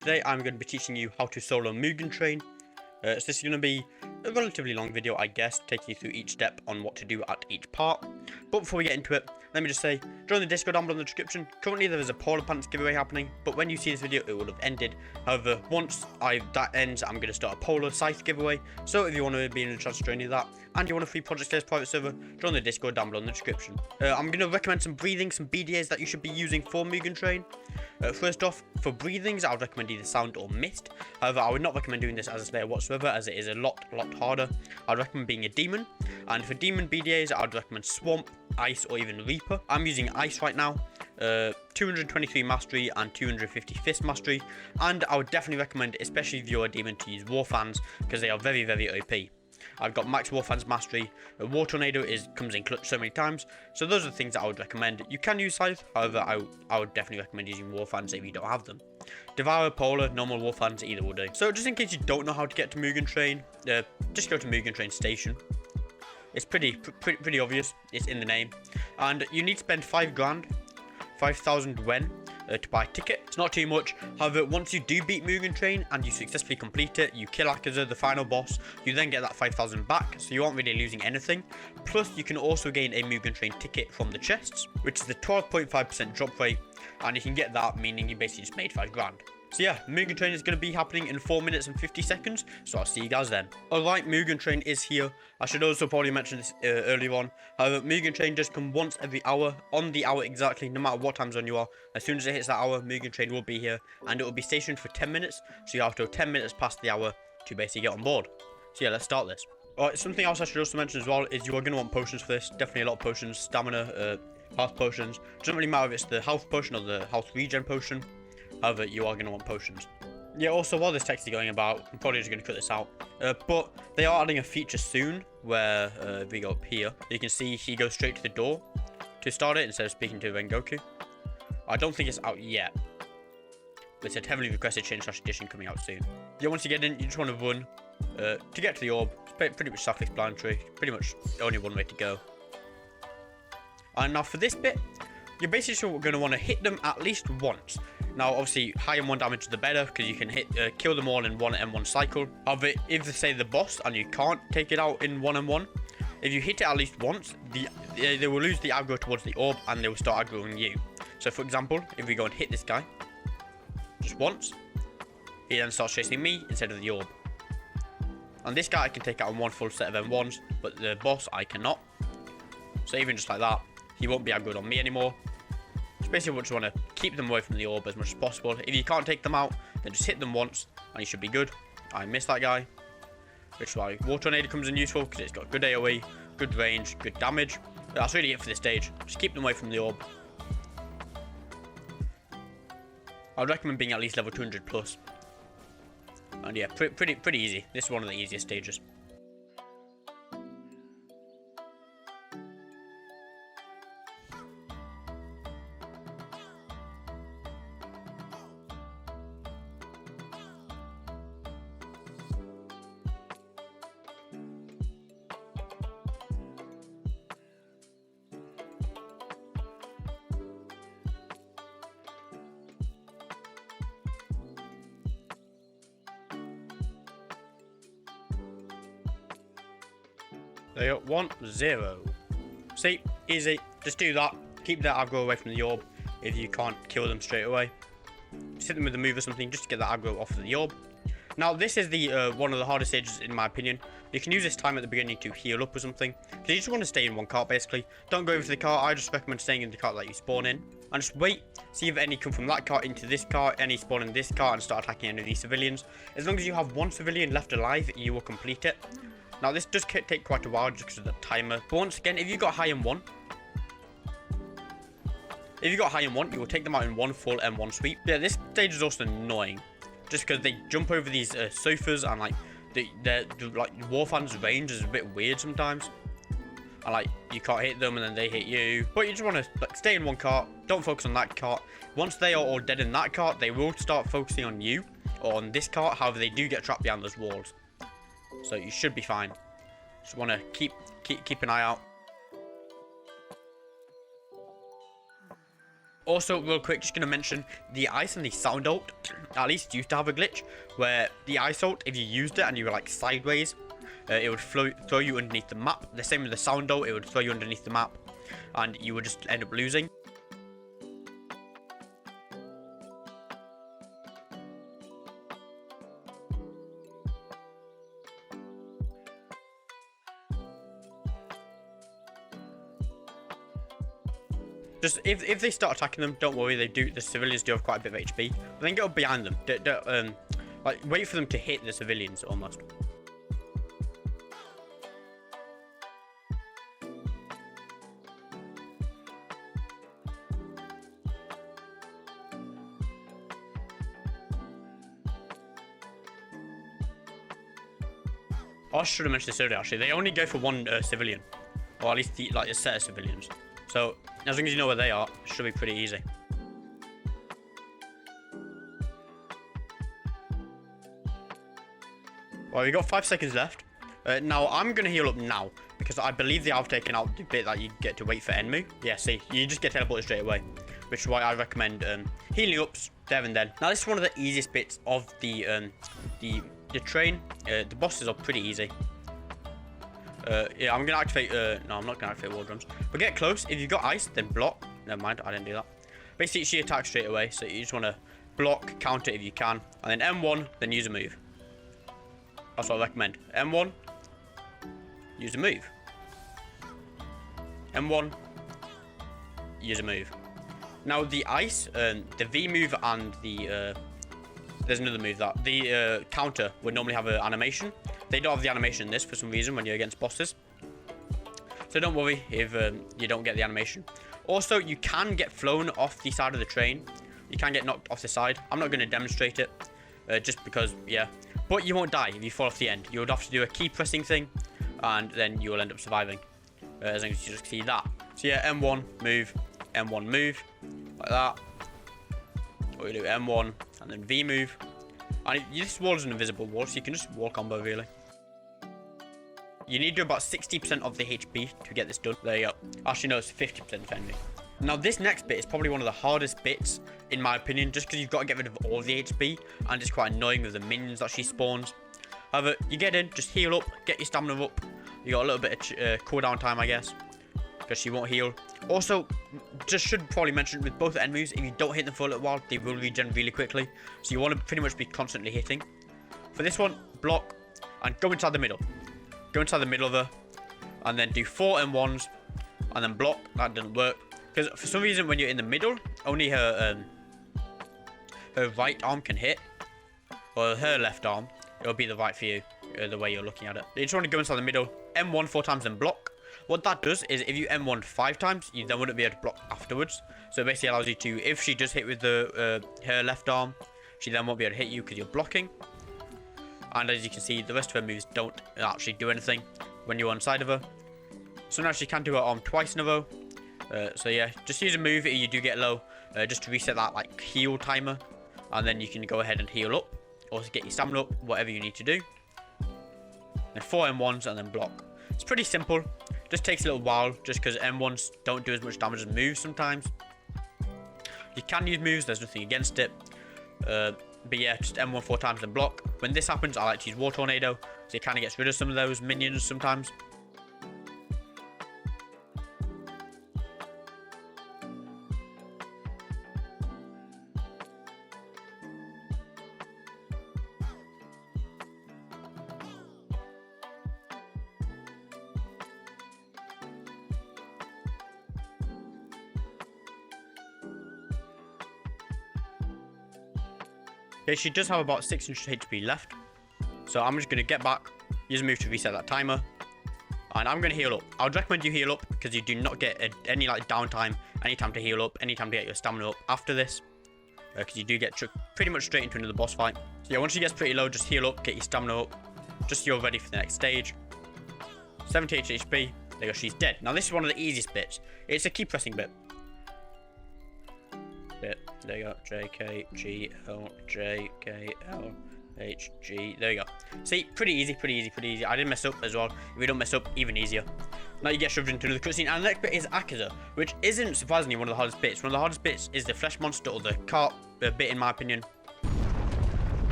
Today I'm going to be teaching you how to solo Mugen train. So this is going to be a relatively long video, I guess, taking you through each step on what to do at each part. But before we get into it, let me just say, join the Discord down below in the description. Currently there is a polar pants giveaway happening, but when you see this video it will have ended. However, once that ends, I'm going to start a polar scythe giveaway. So if you want to be in a chance to join any of that, and you want a free Project Stairs private server, join the Discord down below in the description. I'm going to recommend some breathing, some BDAs that you should be using for Mugen train. First off, for breathings, I would recommend either sound or mist. However, I would not recommend doing this as a slayer whatsoever, as it is a lot harder. I'd recommend being a demon, and for demon BDAs, I'd recommend swamp, ice, or even reaper. I'm using ice right now, 223 mastery and 250 fist mastery, and I would definitely recommend, especially if you're a demon, to use war fans because they are very OP. I've got max war fans mastery. A war tornado comes in clutch so many times, so those are the things that I would recommend. You can use scythe, however I would definitely recommend using war fans if you don't have them. Devour, polar, normal war fans, either will do. So just in case you don't know how to get to Mugen train, just go to Mugen train station. It's pretty obvious. It's in the name, and you need to spend 5 grand, 5,000 wen. To buy a ticket. It's not too much. However, once you do beat Mugen train and you successfully complete it, you kill Akaza, the final boss, you then get that 5,000 back, so you aren't really losing anything. Plus, you can also gain a Mugen train ticket from the chests, which is the 12.5% drop rate, and you can get that, meaning you basically just made 5 grand. So yeah, Mugen train is going to be happening in 4 minutes and 50 seconds, so I'll see you guys then. Alright, Mugen train is here. I should also probably mention this earlier on. However, Mugen train does come once every hour, on the hour exactly, no matter what time zone you are. As soon as it hits that hour, Mugen train will be here, and it will be stationed for 10 minutes, so you have to 10 minutes past the hour to basically get on board. So yeah, let's start this. Alright, something else I should also mention as well is you are going to want potions for this. Definitely a lot of potions, stamina, health potions. Doesn't really matter if it's the health potion or the health regen potion. However, you are going to want potions. Yeah, also, while this text is going about, I'm probably just going to cut this out. But they are adding a feature soon where, if we go up here, you can see he goes straight to the door to start it instead of speaking to Rengoku. I don't think it's out yet. But it said heavily requested change/edition coming out soon. Yeah, once you get in, you just want to run to get to the orb. It's pretty much self-explanatory. Pretty much only one way to go. And now for this bit, you're basically going to want to hit them at least once. Now, obviously, higher M1 damage the better, because you can kill them all in one M1 cycle. However, if they say the boss and you can't take it out in one M1, if you hit it at least once, they will lose the aggro towards the orb and they will start aggroing you. So, for example, if we go and hit this guy just once, he then starts chasing me instead of the orb. And this guy I can take out in one full set of M1s, but the boss I cannot. So even just like that, he won't be aggroed on me anymore. So basically, we just want to keep them away from the orb as much as possible. If you can't take them out, then just hit them once and you should be good. I missed that guy, which is why War Tornado comes in useful, because it's got good AoE, good range, good damage. But that's really it for this stage. Just keep them away from the orb. I would recommend being at least level 200 plus. And yeah, pretty easy. This is one of the easiest stages. They got 1-0. See, easy. Just do that. Keep that aggro away from the orb if you can't kill them straight away. Just hit them with a move or something just to get that aggro off of the orb. Now, this is the one of the hardest stages in my opinion. You can use this time at the beginning to heal up or something, because you just want to stay in one cart basically. Don't go over to the cart. I just recommend staying in the cart that you spawn in, and just wait, see if any come from that cart into this cart, any spawn in this cart, and start attacking any of these civilians. As long as you have one civilian left alive, you will complete it. Now, this does take quite a while just because of the timer. But once again, if you got high M1, you will take them out in one full M1 sweep. Yeah, this stage is also annoying, just because they jump over these sofas, and like the war fans' range is a bit weird sometimes. And like you can't hit them, and then they hit you. But you just want to like stay in one cart. Don't focus on that cart. Once they are all dead in that cart, they will start focusing on you or on this cart. However, they do get trapped behind those walls. So you should be fine. Just want to keep an eye out. Also, real quick, just going to mention the ice and the sound ult at least used to have a glitch where the ice ult, if you used it and you were like sideways, it would throw you underneath the map. The same with the sound ult, it would throw you underneath the map and you would just end up losing. Just if they start attacking them, don't worry. The civilians do have quite a bit of HP. But then get up behind them. Like wait for them to hit the civilians almost. I should have mentioned this earlier. Actually, they only go for one civilian, or at least a set of civilians. So as long as you know where they are, it should be pretty easy. Well, we got 5 seconds left. Now I'm gonna heal up now because I believe they have taken out the bit that you get to wait for Enmu. Yeah, see, you just get teleported straight away, which is why I recommend healing up there and then. Now this is one of the easiest bits of the train. The bosses are pretty easy. Yeah, I'm gonna activate. No, I'm not gonna activate wall drums. But get close. If you've got ice, then block. Never mind, I didn't do that. Basically, she attacks straight away, so you just want to block, counter if you can, and then M1, then use a move. That's what I recommend. M1, use a move. M1, use a move. Now the ice, the V move and the there's another move that the counter would normally have an animation. They don't have the animation in this for some reason when you're against bosses. So don't worry if you don't get the animation. Also, you can get flown off the side of the train. You can get knocked off the side. I'm not going to demonstrate it just because, yeah. But you won't die if you fall off the end. You would have to do a key pressing thing and then you will end up surviving. As long as you just see that. So yeah, M1, move, M1, move, like that. Or you do M1 and then V move. And this wall is an invisible wall, so you can just wall combo really. You need to do about 60% of the HP to get this done. There you go. Actually, no, it's 50% defending. Now, this next bit is probably one of the hardest bits, in my opinion, just because you've got to get rid of all the HP, and it's quite annoying with the minions that she spawns. However, you get in, just heal up, get your stamina up. You got a little bit of cooldown time, I guess, because she won't heal. Also, just should probably mention with both end moves, if you don't hit them for a little while, they will regen really quickly. So you want to pretty much be constantly hitting. For this one, block and go inside the middle. Go inside the middle of her, and then do 4 M1s, and then block. That doesn't work because for some reason when you're in the middle, only her right arm can hit, or her left arm. It'll be the right for you, the way you're looking at it. You just want to go inside the middle, M1 4 times, and block. What that does is if you M1 5 times, you then wouldn't be able to block afterwards. So it basically allows you to, if she does hit with the her left arm, she then won't be able to hit you because you're blocking. And as you can see, the rest of her moves don't actually do anything when you're on side of her. So now she can do her arm twice in a row. So yeah, just use a move if you do get low, just to reset that like heal timer. And then you can go ahead and heal up, or get your stamina up, whatever you need to do. Then 4 M1s and then block. It's pretty simple. Just takes a little while, just because M1s don't do as much damage as moves sometimes. You can use moves, there's nothing against it. But yeah, just M1 4 times and block. When this happens, I like to use War Tornado, so it kind of gets rid of some of those minions sometimes. Okay, she does have about 600 HP left. So I'm just going to get back, use a move to reset that timer. And I'm going to heal up. I would recommend you heal up because you do not get any like downtime, any time to heal up, any time to get your stamina up after this. Because you do get pretty much straight into another boss fight. So yeah, once she gets pretty low, just heal up, get your stamina up. Just so you're ready for the next stage. 78 HP. There you go, she's dead. Now this is one of the easiest bits. It's a key pressing bit. There you go. J, K, G, L, J, K, L, H, G. There you go. See, pretty easy, pretty easy, pretty easy. I didn't mess up as well. If you don't mess up, even easier. Now you get shoved into another cutscene, and the next bit is Akaza, which isn't surprisingly one of the hardest bits. One of the hardest bits is the flesh monster, or the cart bit, in my opinion.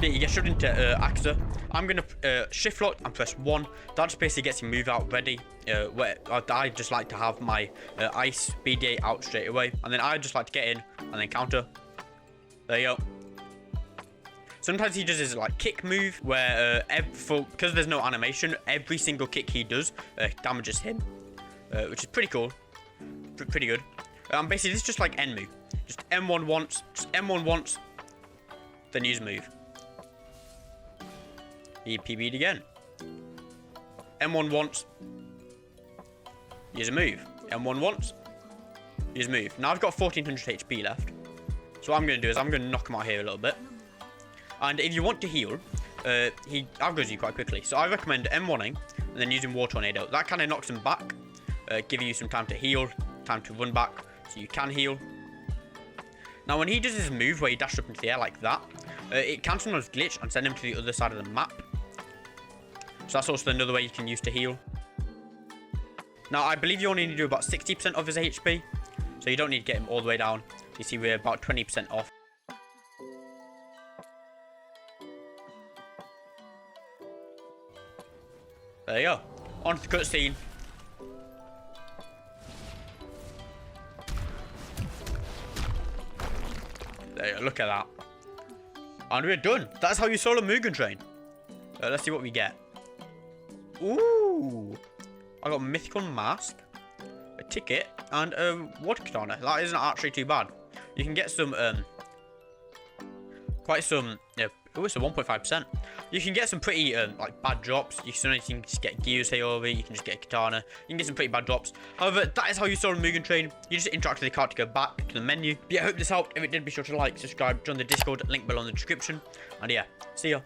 Yeah, you get shoved into Akaza. I'm going to shift lock and press 1. That just basically gets your move out ready. Where I just like to have my ice BDA out straight away. And then I just like to get in and then counter. There you go. Sometimes he does his like kick move where because there's no animation, every single kick he does damages him. Which is pretty cool. Pretty good. Basically, this is just like N move. Just M1 once, just M1 once, then use move. He PB'd again. M1 once. Use a move. M1 once. Use a move. Now I've got 1400 HP left. So what I'm going to do is I'm going to knock him out here a little bit. And if you want to heal, he outgoes you quite quickly. So I recommend M1ing and then using War Tornado. That kind of knocks him back, giving you some time to heal, time to run back, so you can heal. Now when he does his move where he dashes up into the air like that, it can sometimes glitch and send him to the other side of the map. So that's also another way you can use to heal. Now, I believe you only need to do about 60% of his HP. So you don't need to get him all the way down. You see, we're about 20% off. There you go. On to the cutscene. There you go, look at that. And we're done. That's how you solo Mugen Train. Let's see what we get. Ooh, I got Mythical Mask, a ticket, and a Water Katana. That isn't actually too bad. You can get some, quite some, oh, it's a 1.5%. You can get some pretty, like, bad drops. You can just get Gears over, you can just get a Katana. You can get some pretty bad drops. However, that is how you solo Mugen Train. You just interact with the card to go back to the menu. But yeah, I hope this helped. If it did, be sure to like, subscribe, join the Discord, link below in the description. And yeah, see ya.